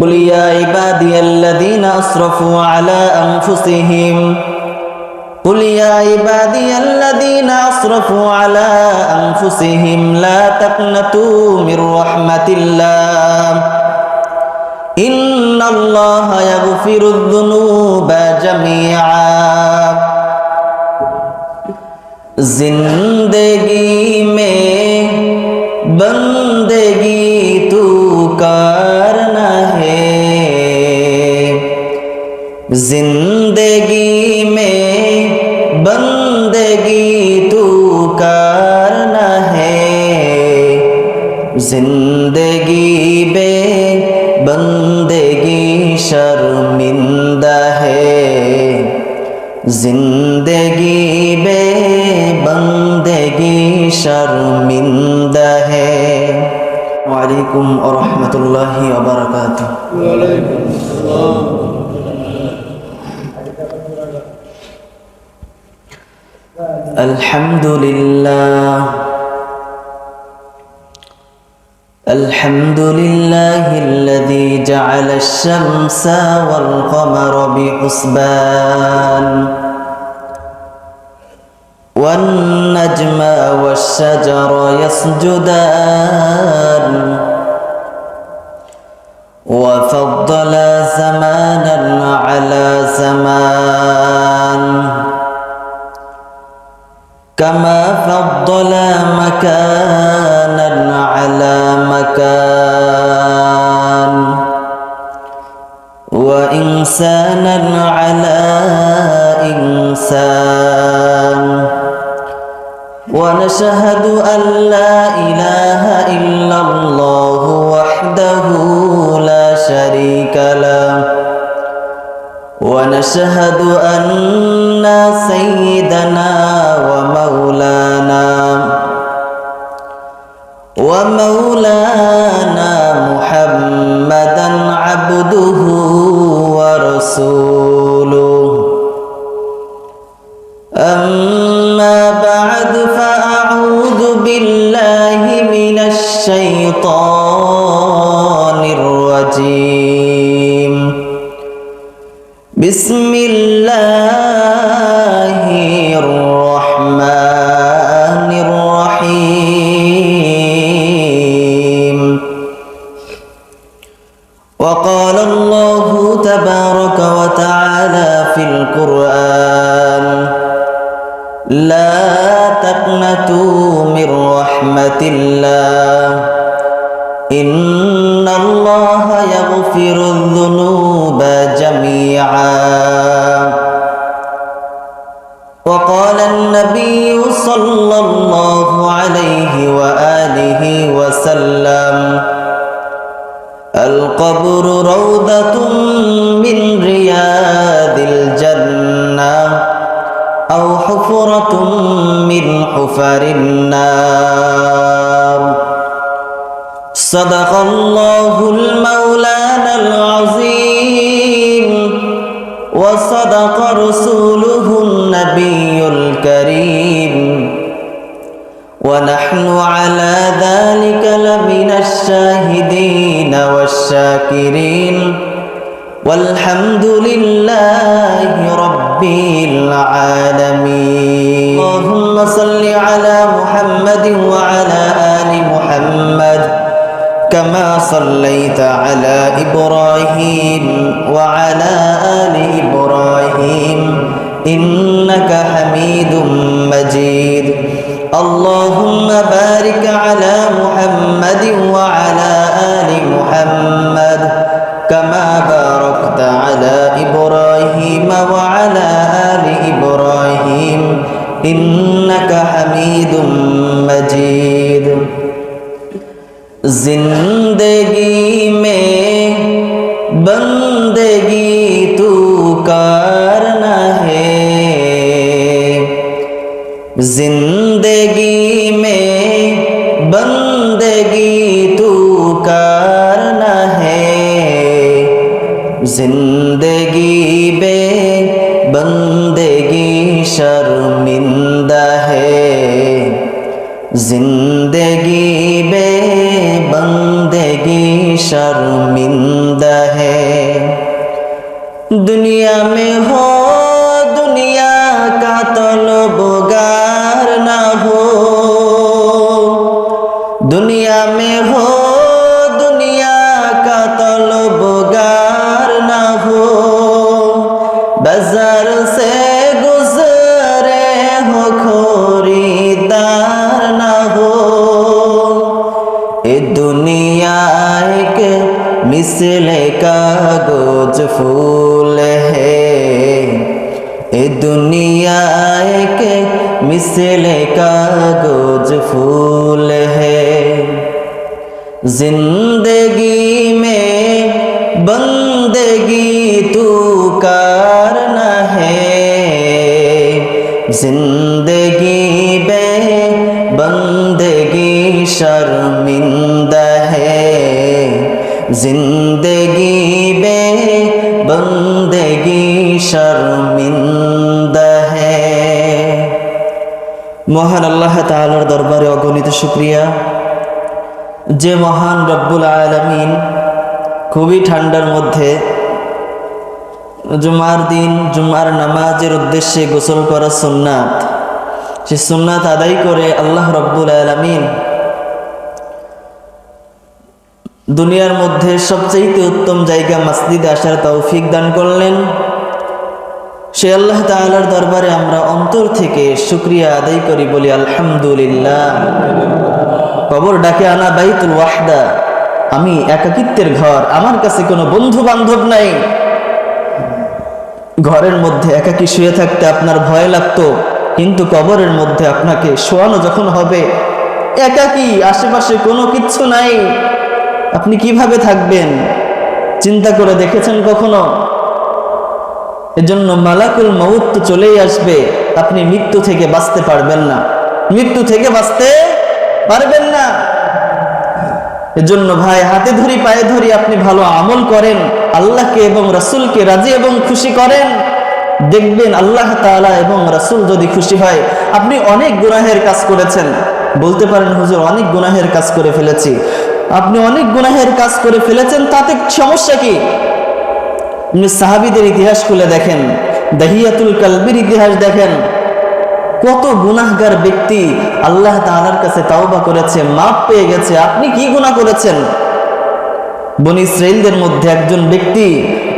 قل يا عبادي الذين أسرفوا على أنفسهم قل يا عبادي الذين أسرفوا على أنفسهم لا تقنطوا من رحمة الله إن الله يغفر الذنوب جميعا जिंदगी में बंदगी तू करना है जिंदगी में बंदगी तू करना है जिंदगी बे बंदगी शर्मिंदा है जिंदगी बे बंदगी शर्मिंदा है। वालेकुम रहमतुल्लाहि व बरकातुहू। वालेकुम अस्सलाम। अल्हम्दुलिल्लाह अल्हम्दुलिल्लाहिल्लज़ी जअल अश-शम्स वल क़मर बिहुस्बान والنجم والشجر يسجدان وفضل زمانا على زمان كما فضل مكانا على مكان وإنسانا على إنسان ونشهد أن لا إله إلا الله وحده لا شريك له ونشهد أن سيدنا ومولانا محمدا عبده ورسوله أما بعد فأعوذ بالله من الشيطان الرجيم بسم الله الرحمن الرحيم وقال الله تبارك وتعالى في القرآن لا تقنطوا من رحمة الله إن الله يغفر الذنوب جميعا وقال النبي صلى الله عليه وآله وسلم القبر روضة من رياض الجنة أو حفرة من حفر النار صدق الله المولانا العظيم وصدق رسوله النبي الكريم ونحن على ذلك لمن الشاهدين والشاكرين والحمد لله رب العالمين اللهم صل على محمد وعلى آل محمد كما صليت على إبراهيم وعلى آل إبراهيم إنك حميد مجيد اللهم بارك على محمد وعلى آل محمد كما باركت على إبراهيم وعلى آل إبراهيم إنك حميد مجيد जिंदगी में बंदगी तू करना है जिंदगी में बंदगी तू करना है जिंदगी बे बंदगी शर्मिंदा है जिंदगी बे बंदगी शर्मिंदा है मिसले कागज फूल है, ए दुनिया एक मिसले कागज फूल है। जिंदगी में बंदगी तू करना है, जिंदगी बे बंदगी शर्मिंदा है, जिंदगी बे बंदगी शर्मिंदा है। মহান আল্লাহ তাআলার দরবারে অগণিত শুকরিয়া, যে মহান রব্বুল আলামিন খুবই ঠান্ডার মধ্যে জুমার দিন জুমার নামাজের উদ্দেশ্যে গোসল করা সুন্নাত, সে সুন্নাত আদায় করে আল্লাহ রব্বুল আলামিন দুনিয়ার মধ্যে সবচেয়ে উত্তম জায়গা মসজিদে আসার তৌফিক দান করলেন। সে আল্লাহ তাআলার দরবারে আমরা অন্তর থেকে শুকরিয়া আদায় করি, বলি আলহামদুলিল্লাহ। কবর ডাকে আনা বাইতুল ওয়াহদা, আমি একাকিত্বের ঘর, আমার কাছে কোনো বন্ধু বান্ধব নাই। ঘরের মধ্যে একাকী শুয়ে থাকতে আপনার ভয় লাগতো, কিন্তু কবরের মধ্যে আপনাকে শোয়ানো যখন হবে একাকী, আশেপাশে কোনো কিচ্ছু নাই, আপনি কিভাবে থাকবেন চিন্তা করে দেখেছেন কখনো? এজন্য মালাকুল মউত তো চলেই আসবে, আপনি মৃত্যু থেকে বাঁচতে পারবেন না, মৃত্যু থেকে বাঁচতে পারবেন না। এজন্য ভাই, হাতে ধরি পায়ে ধরি আপনি ভালো আমল করেন, আল্লাহকে এবং রাসূলকে রাজি এবং খুশি করেন, দেখবেন আল্লাহ তাআলা এবং রাসূল যদি খুশি হয়। আপনি অনেক গুনাহের কাজ করেছেন, বলতে পারেন হুজুর অনেক গুনাহের কাজ করে ফেলেছি। আপনি অনেক গুনাহের কাজ করে ফেলেছেন, তাতে সমস্যা কি? সাহাবীদের ইতিহাস খুলে দেখেন, দাহিয়াতুল কালবির ইতিহাস দেখেন, কত গুনাহগার ব্যক্তি আল্লাহ তাআলার কাছে তাওবা করেছে, মাফ পেয়ে গেছে। আপনি কি গুনাহ করেছেন? বনী ইসরাঈলদের মধ্যে একজন ব্যক্তি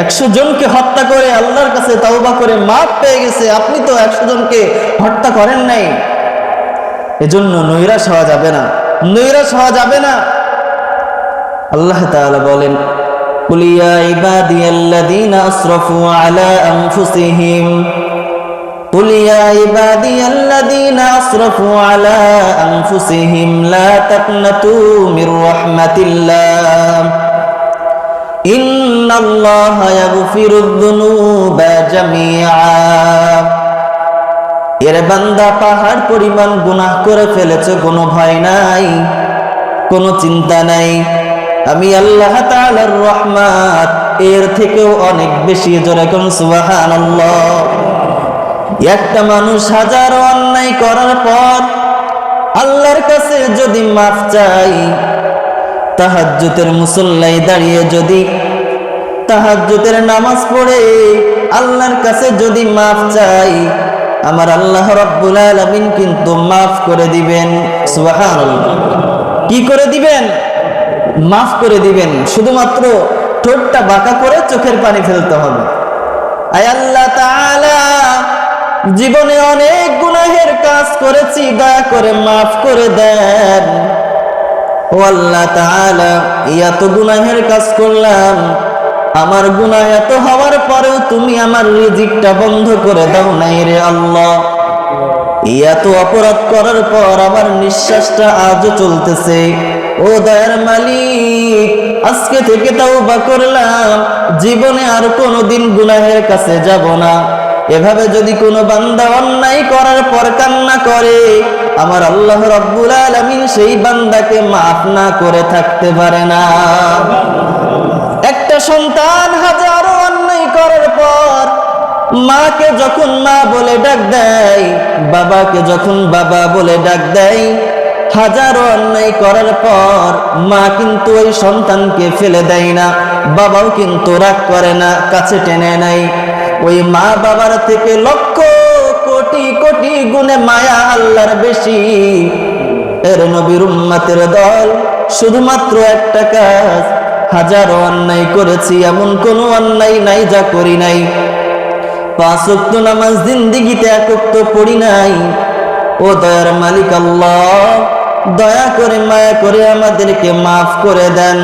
100 জনকে হত্যা করে আল্লাহর কাছে তাওবা করে মাফ পেয়ে গেছে, আপনি তো 100 জনকে হত্যা করেন নাই। এজন্য নৈরাশ হওয়া যাবে না, নৈরাশ হওয়া যাবে না। আল্লাহ তাআলা বলেন, قل يا عبادي الذين أسرفوا على أنفسهم قل يا عبادي الذين أسرفوا على أنفسهم لا تقنطوا من رحمة الله إن الله يغفر الذنوب جميعا। এর বান্দা, পাহাড় পরিমাণ গুনাহ করে ফেলেছে, কোনো ভয় নাই, কোনো চিন্তা নাই, আমি আল্লাহ তাআলার রহমত এর থেকেও অনেক বেশি। জোরে কোন সুবহানাল্লাহ। একটা মানুষ হাজারো অন্যায় করার পর আল্লাহর কাছে যদি মাফ চাই, তাহাজ্জুদের মুসল্লায় দাঁড়িয়ে যদি তাহাজ্জুদের নামাজ পড়ে আল্লাহর কাছে যদি মাফ চাই, আমার আল্লাহ রাব্বুল আলামিন কিন্তু মাফ করে দিবেন। সুবহানাল্লাহ। কি করে দিবেন? মাফ করে দিবেন। শুধুমাত্র ঠোঁটটা বাঁকা করে চোখের পানি ফেলতে হবে। আয় আল্লাহ তাআলা, জীবনে অনেক গুনাহের কাজ করেছি, দয়া করে মাফ করে দেন। ও আল্লাহ তাআলা, এত গুনাহের কাজ করলাম, আমার গুনাহ এত হওয়ার পরেও তুমি আমার রিজিকটা বন্ধ করে দাও নাই রে আল্লাহ। এত অপরাধ করার পর আমার নিঃশ্বাসটা আজও চলতেছে। ও দয়ার মালিক, আজকে থেকে তাওবা করলাম, জীবনে আর কোনোদিন গুনাহের কাছে যাব না। এভাবে যদি কোনো বান্দা অন্যায় করার পর কান্না করে, আমার আল্লাহ রাব্বুল আলামিন সেই বান্দাকে মাফ না করে থাকতে পারে না। একটা সন্তান হাজারো অন্যায় করার পর মাকে যখন মা বলে ডাক দেয়, বাবাকে যখন বাবা বলে ডাক দেয়, হাজারো অন্যায় করার পর মা কিন্তু ওই সন্তানকে ফেলে দেয় না, বাবাও কিন্তু রাগ করে না, কাছে টেনে নেয়। ওই মা বাবার থেকে লক্ষ কোটি কোটি গুণে মায়া আল্লাহর বেশি। এর নবীর উম্মতের দল শুধুমাত্র একটা কাজ, হাজারো অন্যায় করেছি, এমন কোনো অন্যায় নাই যা করি নাই। 5 ওয়াক্ত নামাজ জিন্দেগিতে 1 ওয়াক্ত পড়ি নাই। ও দয়ার মালিক আল্লাহ, দয়া করে মায়া করে আমাদেরকে মাফ করে দেন।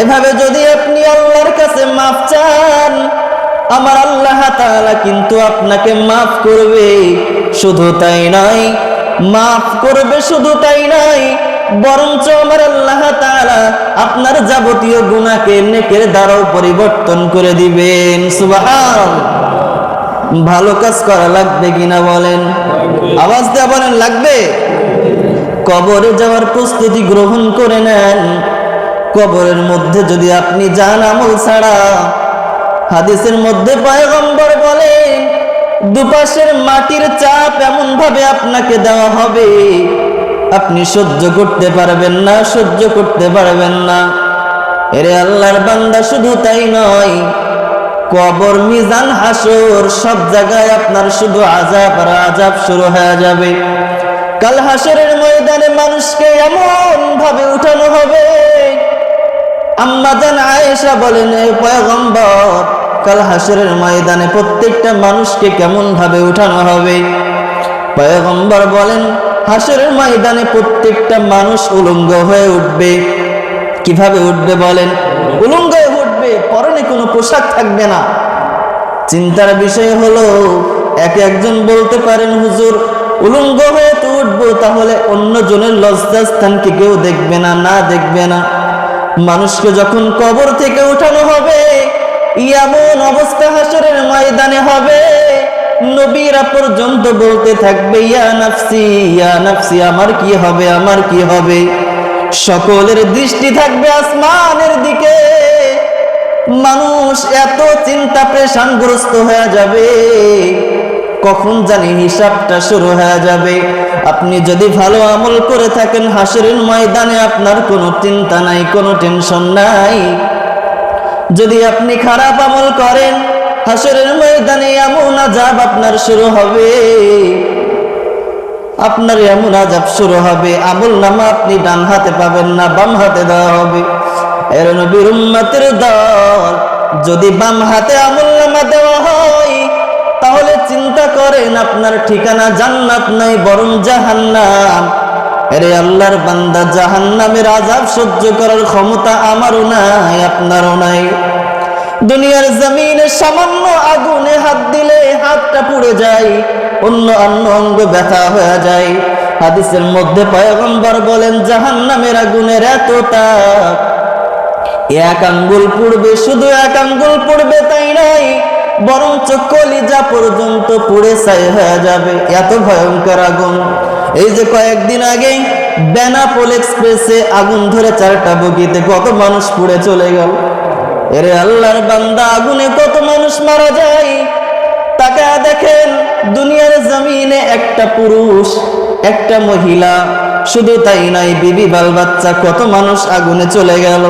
এভাবে যদি আপনি আল্লাহর কাছে মাফ চান, আমার আল্লাহ তাআলা কিন্তু আপনাকে মাফ করবে। শুধু তাই নয়, মাফ করবে শুধু তাই নয়, বরঞ্চ আমার আল্লাহ তাআলা আপনার যাবতীয় গুনাহকে নেকের দ্বারাও পরিবর্তন করে দিবেন। সুবহানাল্লাহ। ভালো কাজ করা লাগবে কিনা বলেন? আওয়াজ দিয়ে বলেন লাগবে। কবরে যাওয়ার প্রস্তুতি গ্রহণ করে নেন। কবরের মধ্যে যদি আপনি যান আমল ছাড়া, হাদিসের মধ্যে পয়গম্বর বলেন দুপাশের মাটির চাপ এমন ভাবে আপনাকে দেওয়া হবে, আপনি সহ্য করতে পারবেন না, সহ্য করতে পারবেন না। এরে আল্লাহর বান্দা, শুধু তাই নয়, কবর, মিজান, হাসর সব জায়গায় আপনার শুধু আযাব আর আযাব শুরু হয়ে যাবে। কাল হাসরের ময়দানে মানুষকে এমন ভাবে উঠানো হবে, আম্মা জান আয়েশা বলেন, এ পয়গম্বর, কাল হাসরের ময়দানে প্রত্যেকটা মানুষকে কেমন ভাবে উঠানো হবে? পয়গম্বর বলেন, হাসরের ময়দানে প্রত্যেকটা মানুষ উলঙ্গ হয়ে উঠবে। কিভাবে উঠবে বলেন? উলঙ্গ হয়ে উঠবে, পরনে কোনো পোশাক থাকবে না। চিন্তার বিষয় হলো, একজন বলতে পারেন, হুজুর উলঙ্গ হয়ে তো উঠবো, তাহলে অন্য জনের লজ্জাস্থানকে কেউ দেখবে না, না দেখবে না। মানুষকে যখন কবর থেকে উঠানো হবে, এমন অবস্থা হাসরের ময়দানে হবে, নবীরা পর্যন্ত বলতে থাকবে, ইয়া নাফসি, ইয়া নাফসি, আমার কি হবে, আমার কি হবে। সকলের দৃষ্টি থাকবে আসমানের দিকে। মানুষ এত চিন্তা পেরেশানগ্রস্ত হয়ে যাবে, কখন জানি হিসাবটা শুরু হয়ে যাবে। আপনি যদি ভালো আমল করে থাকেন, হাসরের ময়দানে আপনার কোনো চিন্তা নাই, কোনো টেনশন নাই। যদি আপনি খারাপ আমল করেন, হাসরের ময়দানে এমন আযাব আপনার শুরু হবে, আপনার এমন আযাব শুরু হবে, আমল নামা আপনি ডান হাতে পাবেন না, বাম হাতে দেওয়া হবে। এর নবীর উম্মতের দল, যদি বাম হাতে আমল নামা দেওয়া হয়, তাহলে চিন্তা করেন আপনার ঠিকানা জান্নাত নাই, বরং জাহান্নাম। এরে আল্লাহর বান্দা, জাহান্নামের আযাব সহ্য করার ক্ষমতা আমারও নাই, আপনারও নাই। দুনিয়ার জমিনে সামান্য আগুনে হাত দিলে হাতটা পুড়ে যায়, অন্য অঙ্গ ব্যথা হয়ে যায়। হাদিসের মধ্যে পয়গম্বর বলেন, জাহান্নামের আগুনের এত তাপ, এক আঙ্গুল পুড়বে, শুধু এক আঙ্গুল পুড়বে তাই নয়, বরঞ্চ কলিজা পর্যন্ত পুড়ে ছাই হয়ে যাবে, এত ভয়ঙ্কর আগুন। এই যে কয়েকদিন আগে বেনাপোল এক্সপ্রেসে আগুন ধরে 4টা বগিতে কত মানুষ পুড়ে চলে গেল। এরে আল্লাহর বান্দা, আগুনে কত মানুষ মারা যায়। তাকে দেখেন, দুনিয়ার জমিনে একটা পুরুষ, একটা মহিলা, শুধু তাই নয়, বিবি বাল বাচ্চা, কত মানুষ আগুনে চলে গেল।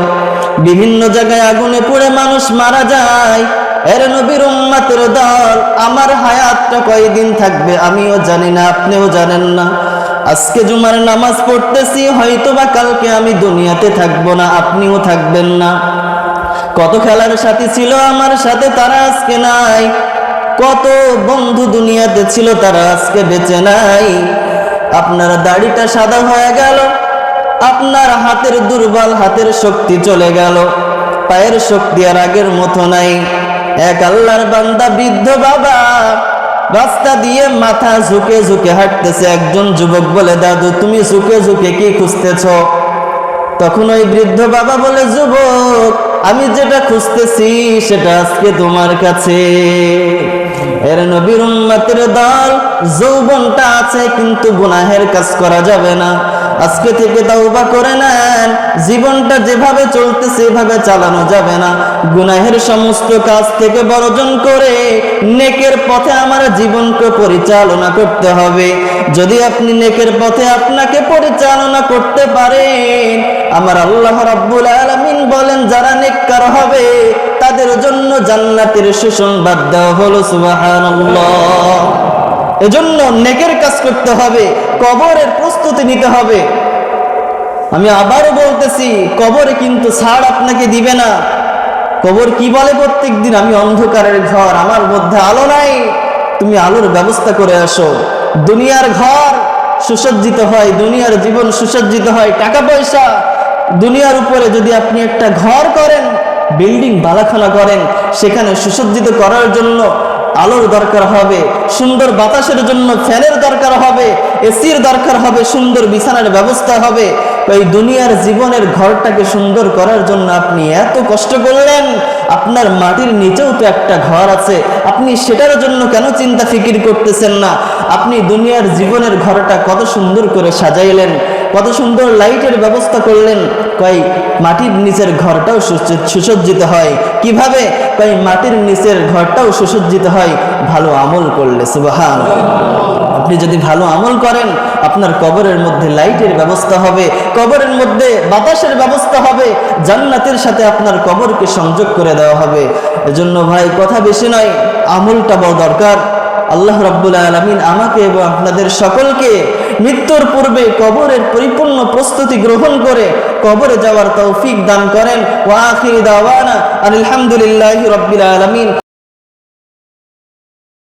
বিভিন্ন জায়গায় আগুনে পুড়ে মানুষ মারা যায়। এর নবীর উম্মতের দল, আমার হায়াতটা কয়দিন থাকবে আমিও জানি না, আপনিও জানেন না। আজকে জুমার নামাজ পড়তেছি, হয়তোবা কালকে আমি দুনিয়াতে থাকবো না, আপনিও থাকবেন না। কত খেলার সাথী ছিল আমার সাথে, তারা আজকে নাই। কত বন্ধু দুনিয়াতে ছিল, তারা আজকে বেঁচে নাই। আপনার দাড়িটা সাদা হয়ে গেল, আপনার হাতের দুর্বল, হাতের শক্তি চলে গেল, পায়ের শক্তি আর আগের মতো নাই। এক আল্লাহর বান্দা, বৃদ্ধ বাবা, রাস্তা দিয়ে মাথা ঝুঁকে ঝুঁকে হাঁটতেছে। একজন যুবক বলে, দাদু তুমি ঝুঁকে ঝুঁকে কি খুঁজতেছ? তখন ওই বৃদ্ধ বাবা বলে, যুবক, আমি যেটা খুঁজতেছি সেটা আজকে তোমার কাছে। এর নবীর উম্মতের দল, যৌবনটা আছে কিন্তু গুনাহের কাজ করা যাবে না। আজকে থেকে তওবা করে নেন, জীবনটা যেভাবে চলতেছে এভাবে চালানো যাবে না। গুনাহের সমস্ত কাজ থেকে বর্জন করে নেকের পথে আমার জীবনকে পরিচালনা করতে হবে। যদি আপনি নেকের পথে আপনাকে পরিচালনা করতে পারেন, আমার আল্লাহ রাব্বুল আলামিন বলেন, যারা নেককার হবে তাদের জন্য জান্নাতের সুসংবাদ দেওয়া হলো। সুবহানাল্লাহ। এজন্য নেকের কাজ করতে হবে, কবরের প্রস্তুতি নিতে হবে। আমি আবারও বলতেছি, কবরে কিন্তু ছাড় আপনাকে দিবে না। কবর কি বলে প্রত্যেক দিন, আমি অন্ধকারের ঘর, আমার মধ্যে আলো নাই, তুমি আলোর ব্যবস্থা করে আসো। দুনিয়ার ঘর সুসজ্জিত হয়, দুনিয়ার জীবন সুসজ্জিত হয়। টাকা পয়সা দুনিয়ার উপরে যদি আপনি একটা ঘর করেন, বিল্ডিং বালাখানা করেন, সেখানে সুসজ্জিত করার জন্য আলোর দরকার হবে, সুন্দর বাতাসের জন্য ফ্যানের দরকার হবে, এসির দরকার হবে, সুন্দর বিছানার ব্যবস্থা হবে। এই দুনিয়ার জীবনের ঘরটাকে সুন্দর করার জন্য আপনি এত কষ্ট করলেন, আপনার মাটির নিচেও তো একটা ঘর আছে, আপনি সেটার জন্য কেন চিন্তা ফিকির করতেছেন না? আপনি দুনিয়ার জীবনের ঘরটা কত সুন্দর করে সাজাইলেন, কত সুন্দর লাইটের ব্যবস্থা করলেন। মাটির নিচের ঘরটাও সুসজ্জিত হয় কিভাবে? মাটির নিচের ঘরটাও সুসজ্জিত হয় ভালো আমল করলে। সুবহানাল্লাহ। আপনি যদি ভালো আমল করেন, আপনার কবরের মধ্যে লাইটের ব্যবস্থা হবে, কবরের মধ্যে বাতাসের ব্যবস্থা হবে, জান্নাতের সাথে আপনার কবরকে সংযোগ করে দেওয়া হবে। এজন্য ভাই কথা বেশি নয়, আমলটা বড় দরকার। আল্লাহ রাব্বুল আলামিন আমাকে এবং আপনাদের সকলকে মৃত্যুর পূর্বে কবরের পরিপূর্ণ প্রস্তুতি গ্রহণ করে কবরে যাওয়ার তৌফিক দান করেন। ওয়া আখিরু দাওয়ানা আলহামদুলিল্লাহি রাব্বিল আলামিন।